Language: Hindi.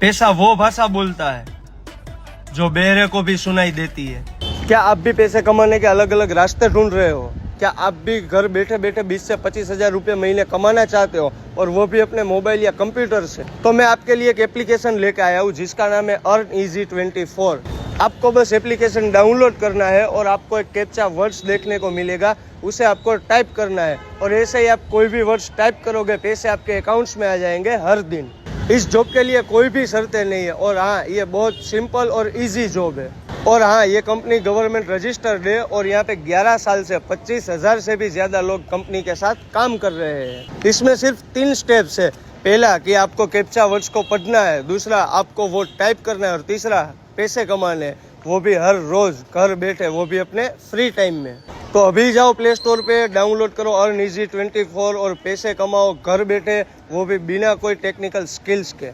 पैसा वो भाषा बोलता है जो बहरे को भी सुनाई देती है। क्या आप भी पैसे कमाने के अलग अलग रास्ते ढूंढ रहे हो? क्या आप भी घर बैठे बैठे 20 से 25 हजार रुपये महीने कमाना चाहते हो, और वो भी अपने मोबाइल या कंप्यूटर से? तो मैं आपके लिए एक एप्लीकेशन लेके आया हूँ जिसका नाम है EarnEasy24। आपको बस एप्लीकेशन डाउनलोड करना है और आपको एक कैप्चा वर्ड्स देखने को मिलेगा, उसे आपको टाइप करना है और ऐसे ही आप कोई भी वर्ड्स टाइप करोगे, पैसे आपके अकाउंट्स में आ जाएंगे हर दिन। इस जॉब के लिए कोई भी शर्तें नहीं है, और हाँ, ये बहुत सिंपल और इजी जॉब है। और हाँ, ये कंपनी गवर्नमेंट रजिस्टर्ड है और यहाँ पे 11 साल से 25,000 से भी ज्यादा लोग कंपनी के साथ काम कर रहे हैं। इसमें सिर्फ 3 स्टेप्स है। पहला कि आपको कैप्चा वर्ड्स को पढ़ना है, दूसरा आपको वो टाइप करना है, और तीसरा पैसे कमाने, वो भी हर रोज घर बैठे, वो भी अपने फ्री टाइम में। तो अभी जाओ प्ले स्टोर पे, डाउनलोड करो EarnEasy24 और पैसे कमाओ घर बैठे, वो भी बिना कोई टेक्निकल स्किल्स के।